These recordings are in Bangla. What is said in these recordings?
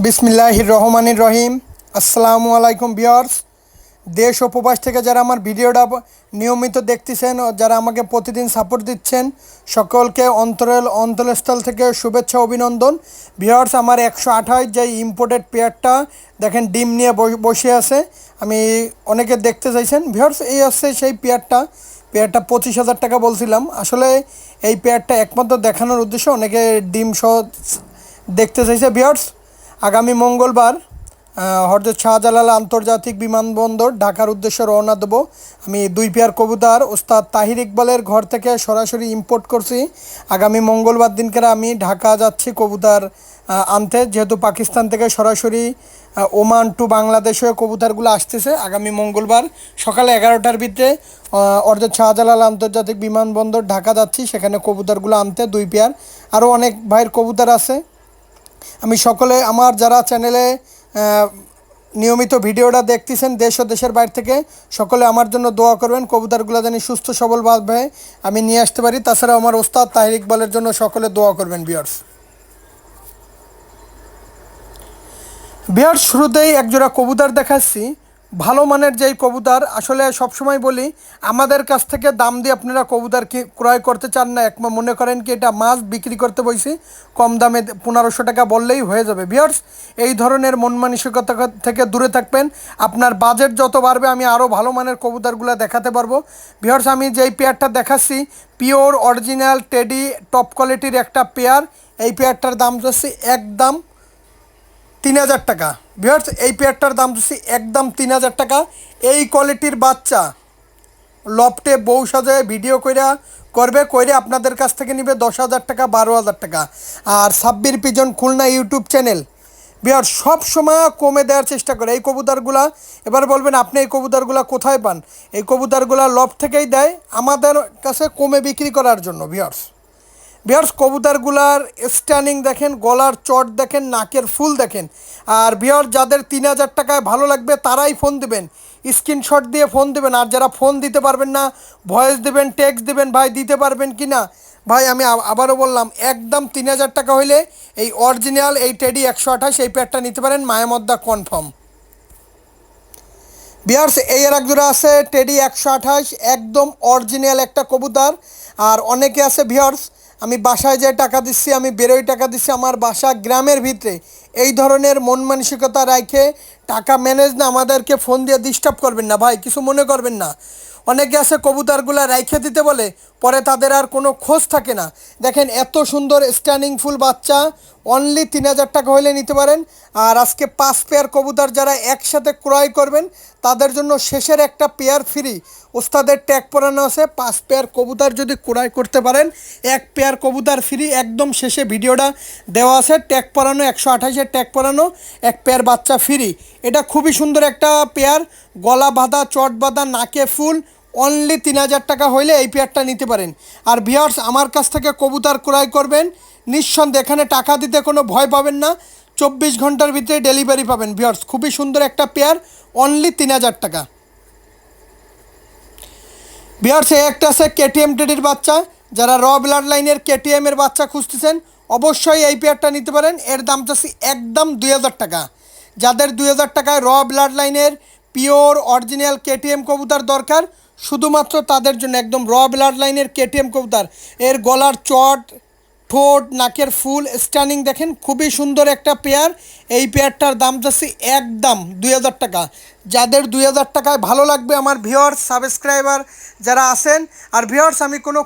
বিসমিল্লাহির রহমানির রহিম। আসসালামু আলাইকুম ভিউয়ার্স। দেশ ও প্রবাস থেকে যারা আমার ভিডিওটা নিয়মিত দেখতেছেন ও যারা আমাকে প্রতিদিন সাপোর্ট দিচ্ছেন, সকলকে অন্তরস্থল থেকে শুভেচ্ছা অভিনন্দন। ভিউয়ার্স, আমার 128 যে ইম্পোর্টেড পেয়ারটা দেখেন ডিম নিয়ে বসে আছে, আমি অনেকে দেখতে চাইছেন। ভিউয়ার্স, এই হচ্ছে সেই পেয়ারটা 25,000 টাকা বলছিলাম। আসলে এই পেয়ারটা একমাত্র দেখানোর উদ্দেশ্যে অনেকে ডিম সহ দেখতে চাইছে। ভিউয়ার্স, আগামী মঙ্গলবার হযরত শাহজালাল আন্তর্জাতিক বিমানবন্দর ঢাকার উদ্দেশ্যে রওনা দেবো। আমি 2 পেয়ার কবুতর ওস্তাদ তাহির ইকবালের ঘর থেকে সরাসরি ইম্পোর্ট করছি। আগামী মঙ্গলবার দিনকে আমি ঢাকা যাচ্ছি কবুতর আনতে, যেহেতু পাকিস্তান থেকে সরাসরি ওমান টু বাংলাদেশে কবুতরগুলো আসতেছে। আগামী মঙ্গলবার সকালে 11টার ভিতরে হযরত শাহজালাল আন্তর্জাতিক বিমানবন্দর ঢাকা যাচ্ছি, সেখানে কবুতরগুলো আনতে 2 পেয়ার। আরও অনেক ভাইয়ের কবুতর আছে। আমি সকলে আমার যারা চ্যানেলে নিয়মিত ভিডিওটা দেখতেছেন দেশ ও দেশের বাইরে থেকে, সকলে আমার জন্য দোয়া করবেন, কবুতরগুলো যেন সুস্থ সবলভাবে আমি নিয়ে আসতে পারি। তাছাড়াও আমার ওস্তাদ তাহির ইকবালের জন্য সকলে দোয়া করবেন। ভিউয়ার্স, শুরুতেই একজোড়া কবুতর দেখাচ্ছি, ভালো মানের যেই কবুতর। আসলে সবসময় বলি, আমাদের কাছ থেকে দাম দিয়ে আপনারা কবুতর কি ক্রয় করতে চান না, মনে করেন কি এটা মাছ বিক্রি করতে বসি, কম দামে 1500 টাকা বললেই হয়ে যাবে। ভিউয়ার্স, এই ধরনের মন মানসিকতা থেকে দূরে থাকবেন। আপনার বাজেট যত বাড়বে আমি আরও ভালো মানের কবুতরগুলো দেখাতে পারবো। ভিউয়ার্স, আমি যেই পেয়ারটা দেখাচ্ছি পিওর অরিজিনাল টেডি টপ কোয়ালিটির একটা পেয়ার। এই পেয়ারটার দাম হচ্ছে একদম 3000 টাকা। ভিউয়ার্স, এই পেয়ারটার দাম দিচ্ছি একদম 3000 টাকা। এই কোয়ালিটির বাচ্চা লফটে বউ সাজায় ভিডিও করে আপনাদের কাছ থেকে নিবে 10,000 টাকা, 12,000 টাকা। আর Sabbir pigeon Khulna YouTube channel viewers সব সময় কমে দেওয়ার চেষ্টা করে এই কবুতরগুলা। এবার বলবেন আপনি এই কবুতরগুলা কোথায় পান? এই কবুতরগুলা লফট থেকেই দেয় আমাদের কাছে কমে বিক্রি করার জন্য। ভিউয়ার্স, কবুতরগুলার স্ট্যান্ডিং দেখেন, গলার চট দেখেন, নাকের ফুল দেখেন। আর ভিউয়ার্স, যাদের 3000 টাকায় ভালো লাগবে তারাই ফোন দেবেন, স্ক্রিনশট দিয়ে ফোন দেবেন। আর যারা ফোন দিতে পারবেন না, ভয়েস দেবেন, টেক্সট দেবেন, ভাই দিতে পারবেন কি না। ভাই, আমি আবারও বললাম, একদম 3000 টাকা হইলে এই অরিজিনাল এই টেডি 128 এই প্যাডটা নিতে পারেন, মায়ামদ্দা কনফার্ম। ভিউয়ার্স, এই আর এক জোড়া আছে টেডি 128, একদম অরিজিনাল একটা কবুতর। আর অনেকে আছে ভিউয়ার্স, আমি বাসায় যে টাকা দিচ্ছি, আমি বেরোই টাকা দিচ্ছি, আমার বাসা গ্রামের ভিতরে, এই ধরনের মন মানসিকতা রাখে টাকা ম্যানেজ না, আমাদেরকে ফোন দিয়ে ডিস্টার্ব করবেন না ভাই, কিছু মনে করবেন না। অনেকে আছে কবুতরগুলো রাইখে দিতে বলে, পরে তাদের আর কোনো খোঁজ থাকে না। দেখেন এত সুন্দর স্ট্যান্ডিং ফুল বাচ্চা, অনলি 3000 টাকা হলে নিতে পারেন। আর আজকে 5 পেয়ার কবুতর যারা একসাথে ক্রয় করবেন তাদের জন্য শেষের একটা পেয়ার ফ্রি, ওস্তাদের ট্যাগ পরানো আছে। 5 পেয়ার কবুতর যদি ক্রয় করতে পারেন 1 পেয়ার কবুতর ফ্রি, একদম শেষে ভিডিওটা দেওয়া আছে। ট্যাগ পরানো 128-এর ট্যাগ পরানো 1 পেয়ার বাচ্চা ফ্রি। এটা খুবই সুন্দর একটা পেয়ার, গলা বাঁধা, চট বাঁধা, নাকে ফুল। অনলি 3000 টাকা হইলে এই পেয়ারটা নিতে পারেন। আর ভিউয়ার্স, আমার কাছ থেকে কবুতর ক্রয় করবেন নিঃসন্দেহে, এখানে টাকা দিতে কোনো ভয় পাবেন না, 24 ঘন্টার ভিতরে ডেলিভারি পাবেন। ভিউয়ার্স, খুবই সুন্দর একটা পেয়ার, অনলি 3000 টাকা। ভিউয়ার্স, এই একটা আছে কেটিএম টেডির বাচ্চা, যারা র ব্লাড লাইনের কেটিএমের বাচ্চা খুঁজতেছেন অবশ্যই এই পেয়ারটা নিতে পারেন। এর দাম চাচ্ছি একদম 2000 টাকা। যাদের 2000 টাকায় র ব্লাড লাইনের পিওর অরিজিনাল কেটিএম কবুতর দরকার, শুধুমাত্র তাদের জন্য একদম র ব্লাড লাইনের কেটিএম কবুতর। এর গলার চট, ঠোঁট, নাকের ফুল, স্ট্যান্ডিং দেখেন, খুবই সুন্দর একটা পেয়ার। এই পেয়ারটার দাম যাচ্ছে একদম 2000 টাকা। যাদের 2000 টাকায় ভালো লাগবে আমার ভিউয়ার্স সাবস্ক্রাইবার যারা আছেন। আর ভিউয়ার্স, আমি কোনো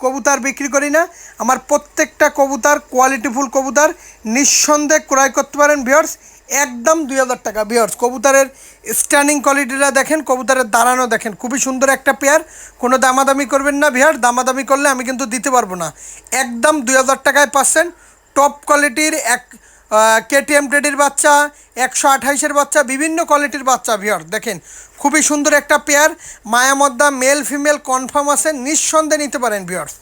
কবুতর বিক্রি করি না, আমার প্রত্যেকটা কবুতর কোয়ালিটিফুল কবুতর, নিঃসন্দেহে ক্রয় করতে পারেন ভিউয়ার্স, একদম 2000 টাকা। ভিউয়ার্স, কবুতরের স্ট্যান্ডিং কোয়ালিটিটা দেখেন, কবুতরের দাঁড়ানো দেখেন, খুবই সুন্দর একটা পেয়ার। কোনো দামাদামি করবেন না ভিউয়ার্স, দামাদামি করলে আমি কিন্তু দিতে পারবো না। একদম 2000 টাকায় পাচ্ছেন টপ কোয়ালিটির কেটিএম টেডির বাচ্চা, 128-এর বাচ্চা, বিভিন্ন কোয়ালিটির বাচ্চা। ভিউয়ার্স দেখেন, খুবই সুন্দর একটা পেয়ার, মায়ামদ্দা মেল ফিমেল কনফার্ম আছে, নিঃসন্দেহে নিতে পারেন ভিউয়ার্স।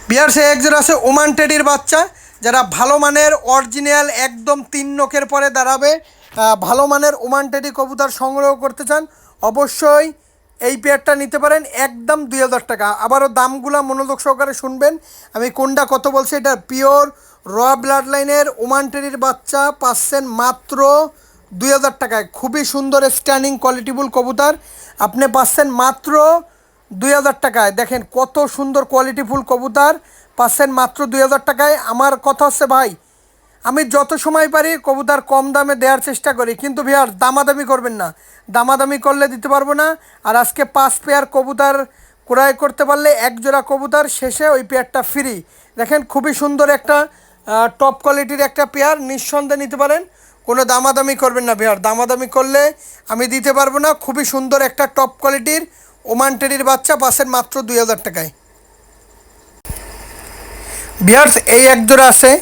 ভিউয়ার্স, একজোড়া আছে ওমান টেডির বাচ্চা, যারা ভালো মানের অরিজিনাল একদম 3 নখের পরে দাঁড়াবে ভালো মানের ওমান টেডি কবুতর সংগ্রহ করতে চান, অবশ্যই এই পেয়ারটা নিতে পারেন একদম 2000 টাকা। আবারও দামগুলো মনোযোগ সহকারে শুনবেন, আমি কোনটা কত বলছি। এটা পিওর র ব্লাড লাইনের ওমান টেরির বাচ্চা পাচ্ছেন মাত্র 2000 টাকায়। খুবই সুন্দর স্ট্যান্ডিং কোয়ালিটিফুল কবুতর আপনি পাচ্ছেন মাত্র 2000 টাকায়। দেখেন কত সুন্দর কোয়ালিটিফুল কবুতর পাচ্ছেন মাত্র 2000 টাকায়। আমার কথা হচ্ছে ভাই, আমি যত সময় পারি কবুতর কম দামে দেওয়ার চেষ্টা করি, কিন্তু ভিয়ার দামাদামি করবেন না, দামাদামি করলে দিতে পারবো না। আর আজকে 5 পেয়ার কবুতর ক্রয় করতে পারলে এক জোড়া কবুতর শেষে ওই পেয়ারটা ফ্রি। দেখেন খুবই সুন্দর একটা টপ কোয়ালিটির একটা পেয়ার, নিঃসন্দেহে নিতে পারেন, কোনো দামাদামি করবেন না ভিয়ার, দামাদামি করলে আমি দিতে পারবো না। খুবই সুন্দর একটা টপ কোয়ালিটির ওমান টেরির বাচ্চা পাচ্ছেন মাত্র 2000 টাকায়। ভিয়ার্স এই এক জোড়া আছে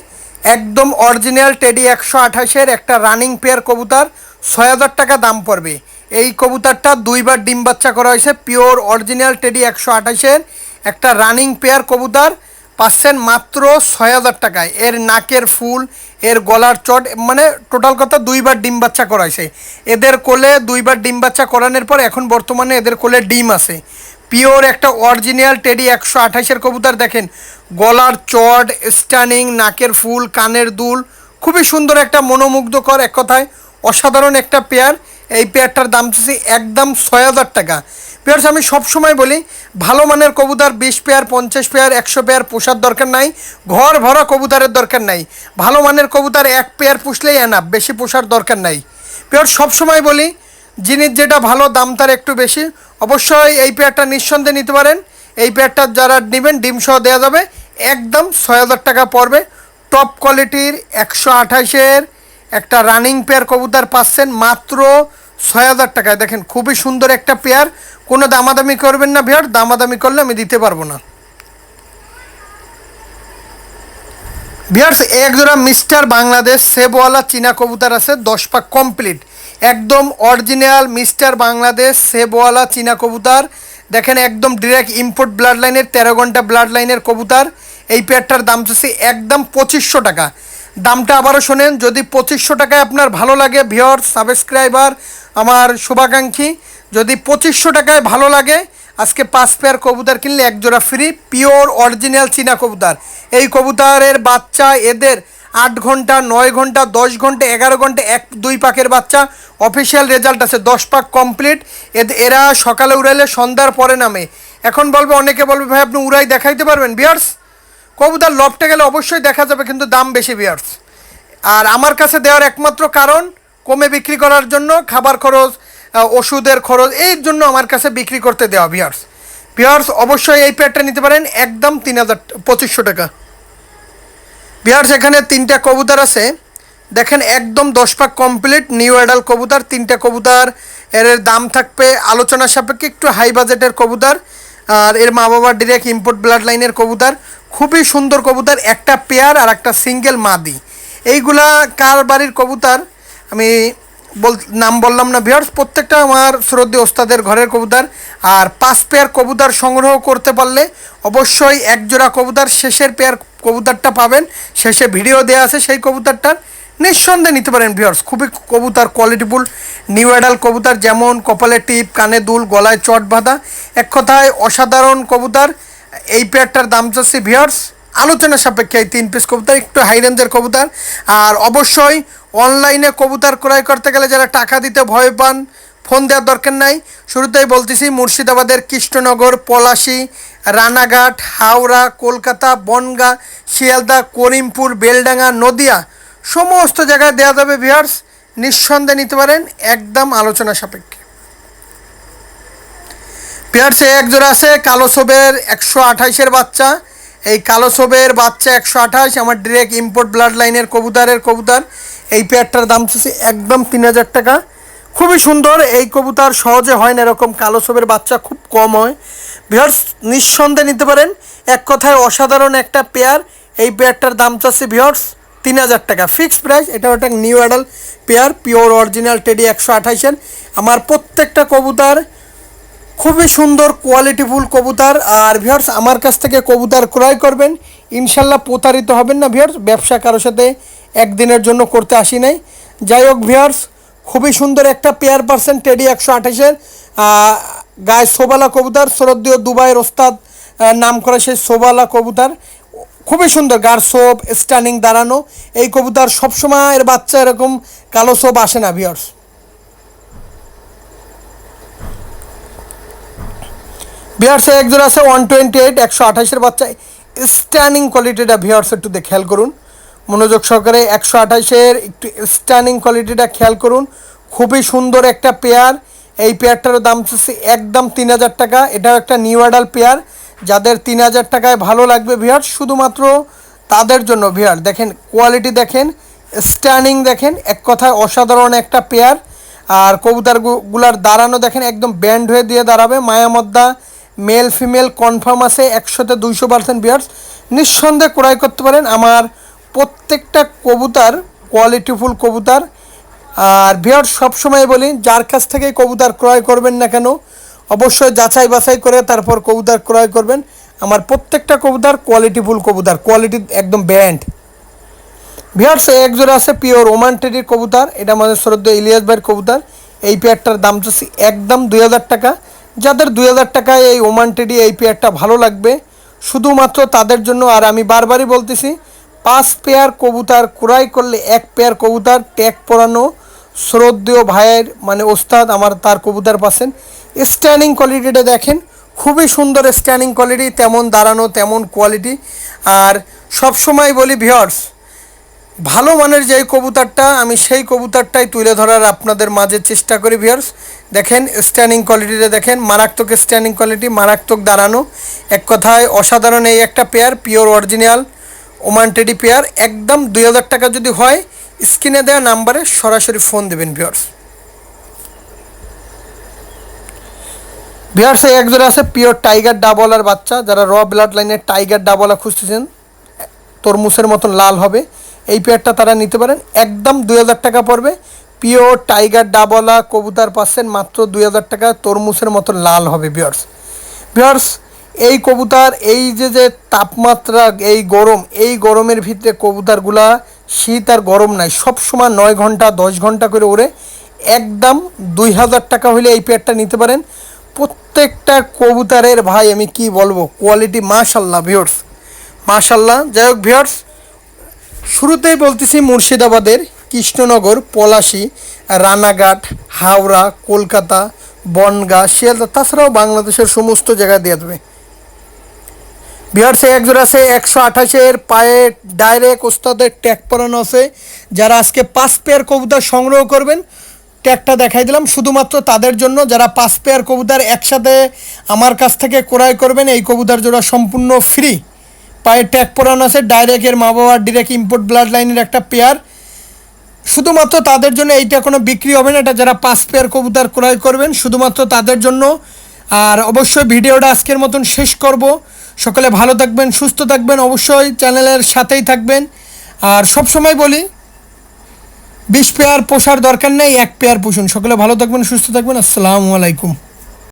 একদম অরিজিনাল টেডি 128-এর একটা রানিং পেয়ার কবুতর, 6000 টাকা দাম পড়বে। এই কবুতরটা 2বার ডিম বাচ্চা করা হয়েছে, পিওর অরিজিনাল টেডি 128-এর একটা রানিং পেয়ার কবুতর পাচ্ছেন মাত্র 6000 টাকায়। এর নাকের ফুল, এর গলার চট, মানে টোটাল কথা 2বার ডিম বাচ্চা করা হয়েছে। এদের কোলে 2বার ডিম বাচ্চা করানোর পর এখন বর্তমানে এদের কোলে ডিম আছে। পিওর একটা অরিজিনাল টেডি 128-এর কবুতর। দেখেন গলার চট, স্টানিং, নাকের ফুল, কানের দুল, খুবই সুন্দর একটা মনোমুগ্ধকর, এক কথায় অসাধারণ একটা পেয়ার। এই পেয়ারটার দাম চাচ্ছি একদম 6000 টাকা। পেয়ার্স আমি সবসময় বলি ভালো মানের কবুতর 20 পেয়ার, 50 পেয়ার, 100 পেয়ার পোষার দরকার নাই, ঘর ভরা কবুতরের দরকার নাই। ভালো মানের কবুতর 1 পেয়ার পুষলেই এনাফ, বেশি পোষার দরকার নাই। পেয়ার সবসময় বলি জিনিস যেটা ভালো দাম তার একটু বেশি। অবশ্যই এই পেয়ারটা নিঃসন্দেহে নিতে পারেন। এই পেয়ারটা যারা নেবেন ডিম সহ দেওয়া যাবে, একদম 6000 টাকা পড়বে। টপ কোয়ালিটির 128-এর একটা রানিং পেয়ার কবুতর পাচ্ছেন মাত্র 6000 টাকায়। দেখেন খুবই সুন্দর একটা পেয়ার, কোনো দামাদামি করবেন না ভিয়ার, দামাদামি করলে আমি দিতে পারবো না। ভিয়ার্স এক জোড়া মিস্টার বাংলাদেশ সেবওয়ালা চীনা কবুতর আছে, 10 পাক কমপ্লিট, একদম অরিজিনাল মিস্টার বাংলাদেশ সেবওয়ালা চীনা কবুতর। দেখেন একদম ডিরেক্ট ইম্পোর্ট ব্লাড লাইনের 13 ঘন্টা ব্লাড লাইনের কবুতর। এই পেয়ারটার দাম চাচ্ছি একদম 2500 টাকা। দামটা আবারও শোনেন, যদি 2500 টাকায় আপনার ভালো লাগে ভিউয়ার্স সাবস্ক্রাইবার আমার শুভাকাঙ্ক্ষী, যদি 2500 টাকায় ভালো লাগে আজকে 5 পেয়ার কবুতর কিনলে এক জোড়া ফ্রি, পিওর অরিজিনাল চীনা কবুতর। এই কবুতরের বাচ্চা এদের 8 ঘন্টা, 9 ঘন্টা, 10 ঘন্টা, 11 ঘন্টা, 1-2 পাকের বাচ্চা, অফিসিয়াল রেজাল্ট আছে 10 পাক কমপ্লিট। এরা সকালে উড়াইলে সন্ধ্যার পরে নামে। এখন বলবে, অনেকে বলবে ভাই আপনি উড়াই দেখাইতে পারবেন? ভিউয়ার্স কবুতর লফটে গেলে অবশ্যই দেখা যাবে, কিন্তু দাম বেশি ভিউয়ার্স। আর আমার কাছে দেওয়ার একমাত্র কারণ কমে বিক্রি করার জন্য, খাবার খরচ, ওষুধের খরচ, এই জন্য আমার কাছে বিক্রি করতে দেওয়া। ভিউয়ার্স ভিউয়ার্স অবশ্যই এই পেয়ারটা নিতে পারেন একদম 2500 টাকা। ভিউয়ার্স এখানে 3টা কবুতর আছে, দেখেন একদম 10 পাক কমপ্লিট নিউ অ্যাডাল কবুতর। 3টা কবুতর, এর দাম থাকবে আলোচনা সাপেক্ষে একটু হাই বাজেটের কবুতর। আর এর মা বাবা ডিরেক্ট ইম্পোর্ট ব্লাড লাইনের কবুতর, খুবই সুন্দর কবুতর, একটা পেয়ার আর একটা সিঙ্গেল মাদি। এইগুলা কার বাড়ির কবুতর আমি নাম বললাম না ভিউয়ার্স, প্রত্যেকটা আমার শ্রদ্ধেয় ওস্তাদের ঘরের কবুতর। আর 5 পেয়ার কবুতর সংগ্রহ করতে পারলে অবশ্যই এক জোড়া কবুতর শেষের পেয়ার কবুতরটা পাবেন, শেষে ভিডিও দেওয়া আছে সেই কবুতরটার, নিঃসন্দেহে নিতে পারেন ভিউয়ার্স। খুবই কবুতর কোয়ালিটিফুল নিউ অ্যাডাল কবুতর, যেমন কপালে টিপ, কানে দুল, গলায় চট বাঁধা, এক কথায় অসাধারণ কবুতর। এই পেয়ারটার দাম চাচ্ছি ভিউয়ার্স আলোচনা সাপেক্ষে, এই 3 পিস কবুতর একটু হাই রেঞ্জের কবুতর। আর অবশ্যই অনলাইনে কবুতর ক্রয় করতে গেলে যারা টাকা দিতে ভয় পান, ফোন দেওয়ার দরকার নাই। শুরুতেই বলতেছি মুর্শিদাবাদের কৃষ্ণনগর, পলাশী, রানাঘাট, হাওড়া, কলকাতা, বনগাঁ, শিয়ালদা, করিমপুর, বেলডাঙ্গা, নদিয়া সমস্ত জায়গায় দেওয়া যাবে ভিউয়ার্স, নিঃসন্দেহে নিতে পারেন একদম আলোচনা সাপেক্ষে। ভিউয়ার্স এক জোড়া আছে কালো সবের 128-এর বাচ্চা। এই কালো সবের বাচ্চা 128 আমার ডিরেক্ট ইম্পোর্ট ব্লাড লাইনের কবুতর। এই পেয়ারটার দাম চাচ্ছি একদম 3000 টাকা। খুবই সুন্দর এই কবুতর, সহজে হয় না এরকম, কালো সবের বাচ্চা খুব কম হয়। ভিউয়ার্স নিঃসন্দেহে নিতে পারেন, এক কথায় অসাধারণ একটা পেয়ার। এই পেয়ারটার দাম চাচ্ছি ভিউয়ার্স 3000 টাকা ফিক্সড প্রাইস। এটা একটা new adult pair, pure original teddy 128-এর। আমার প্রত্যেকটা কবুতর খুবই সুন্দর কোয়ালিটিফুল কবুতর। আর ভিউয়ার্স আমার কাছ থেকে কবুতর ক্রয় করবেন, ইনশাল্লাহ প্রতারিত হবেন না ভিউয়ার্স। ব্যবসা কারোর সাথে একদিনের জন্য করতে আসি নাই। যাই হোক ভিউয়ার্স খুবই সুন্দর একটা পেয়ার পার্সেন্ট টেডি 128-এর। গায়ে সোবালা কবুতর, শরদীয় দুবাইয়ের ওস্তাদ নাম করা সেই সোবালা কবুতর, খুবই সুন্দর। গার সোপ স্টানিং দাঁড়ানো এই কবুতর, সবসময় এর বাচ্চা এরকম কালো সোপ আসে না ভিউয়ার্স। ভিউয়ার্স এক জোড়া আছে 128 128-এর বাচ্চা, স্টানিং কোয়ালিটিটা ভিউয়ার্স একটু খেয়াল করুন মনোযোগ সহকারে। 128-এর একটু স্টানিং কোয়ালিটিটা খেয়াল করুন, খুবই সুন্দর একটা পেয়ার। এই পেয়ারটারও দাম হচ্ছে একদম 3000 টাকা। এটাও একটা নিউ অ্যাডাল পেয়ার, যাদের 3000 টাকায় ভালো লাগবে ভিউয়ার্স, শুধুমাত্র তাদের জন্য। ভিউয়ার দেখেন কোয়ালিটি, দেখেন স্ট্যান্ডিং, দেখেন এক কথায় অসাধারণ একটা পেয়ার। আর কবুতরগুলার দাঁড়ানো দেখেন একদম ব্যান্ড হয়ে দিয়ে দাঁড়াবে। মায়ামদ্দা মেল ফিমেল কনফার্ম আছে 100-তে 200% ভিউয়ার্স, নিঃসন্দেহে ক্রয় করতে পারেন। আমার প্রত্যেকটা কবুতর কোয়ালিটিফুল কবুতর। আর ভিউয়ার্স সবসময় বলি, যার কাছ থেকে কবুতর ক্রয় করবেন না কেন অবশ্যই যাচাই বাছাই করে তারপর কবুতর ক্রয় করবেন। আমার প্রত্যেকটা কবুতর কোয়ালিটিফুল কবুতর, কোয়ালিটি একদম ব্যান্ড। ভিউয়ার্স এক জোড়া আছে পিওর ওমান টেডির কবুতর, এটা আমাদের শ্রদ্ধেয় ইলিয়াস ভাইয়ের কবুতর। এই পেয়ারটার দাম চাচ্ছি একদম 2000 টাকা। যাদের 2000 টাকায় এই ওমান টেডি এই পেয়ারটা ভালো লাগবে শুধুমাত্র তাদের জন্য। আর আমি বারবারই বলতেছি, 5 পেয়ার কবুতর ক্রয় করলে 1 পেয়ার কবুতর ট্যাগ পরানো শ্রদ্ধেয় ভাইয়ের মানে ওস্তাদ আমার, তার কবুতর পাচ্ছেন। স্ট্যান্ডিং কোয়ালিটিটা দেখেন, খুবই সুন্দর স্ট্যান্ডিং কোয়ালিটি, তেমন দাঁড়ানো তেমন কোয়ালিটি। আর সবসময় বলি ভিউয়ার্স, ভালো মানের যেই কবুতরটা আমি সেই কবুতরটাই তুলে ধরার আপনাদের মাঝে চেষ্টা করি ভিউয়ার্স। দেখেন স্ট্যান্ডিং কোয়ালিটিটা দেখেন, মারাত্মক স্ট্যান্ডিং কোয়ালিটি, মারাত্মক দাঁড়ানো, এক কথায় অসাধারণ এই একটা pair pure original Oman teddy pair. একদম 2000 টাকা যদি হয় স্ক্রিনে দেওয়া নাম্বারে সরাসরি ফোন দেবেন ভিউয়ার্স। ভিউয়ার্স এক জোড়া আছে পিওর টাইগার ডাবলার বাচ্চা, যারা র ব্লাড লাইনের টাইগার ডাবলা খুঁজতেছেন, তরমুজের মতন লাল হবে এই পেয়ারটা তারা নিতে পারেন। একদম 2000 টাকা পড়বে। পিওর টাইগার ডাবলা কবুতর পাচ্ছেন মাত্র 2000 টাকা, তরমুজের মতন লাল হবে ভিউয়ার্স। ভিউয়ার্স এই কবুতর, এই যে তাপমাত্রা, এই গরম, এই গরমের ভিতরে কবুতরগুলা শীত আর গরম নাই, সব সময় 9 ঘন্টা 10 ঘন্টা করে ওড়ে। একদম 2000 টাকা হলে এই পেয়ারটা নিতে পারেন। প্রত্যেকটা কবুতরের ভাই আমি কি বলবো, কোয়ালিটি মাশাল্লাহ ভিউয়ার্স, মাশাল্লাহ। যাই হোক ভিউয়ার্স, শুরুতেই বলতেছি মুর্শিদাবাদের কৃষ্ণনগর, পলাশী, রানাঘাট, হাওড়া, কলকাতা, বনগাঁ, শিয়ালদা, তাছাড়াও বাংলাদেশের সমস্ত জায়গায় দিয়ে দেবে। ভিউয়ার্স এক জোড়া আছে 128-এর পায়ে ডাইরেক্ট ওস্তাদের ট্যাগ পরানো আছে। যারা আজকে 5 পেয়ার কবুতর সংগ্রহ করবেন, ট্যাগটা দেখাই দিলাম শুধুমাত্র তাদের জন্য। যারা 5 পেয়ার কবুতর একসাথে আমার কাছ থেকে ক্রয় করবেন, এই কবুতর জোড়া সম্পূর্ণ ফ্রি, পায়ে ট্যাগ পরানো আছে। ডাইরেক্টের মা বাবার ডিরেক্ট ইম্পোর্ট ব্লাড লাইনের একটা পেয়ার, শুধুমাত্র তাদের জন্য। এইটা কোনো বিক্রি হবে না, এটা যারা 5 পেয়ার কবুতর ক্রয় করবেন শুধুমাত্র তাদের জন্য। আর অবশ্যই ভিডিওটা আজকের মতন শেষ করব। সকলে ভালো থাকবেন, সুস্থ থাকবেন, অবশ্যই চ্যানেলের সাথেই থাকবেন। আর সব সময় বলি 20 পেয়ার পোষার দরকার নেই, 1 পেয়ার পুষুন। সকলে ভালো থাকবেন, সুস্থ থাকবেন, আসসালামু আলাইকুম।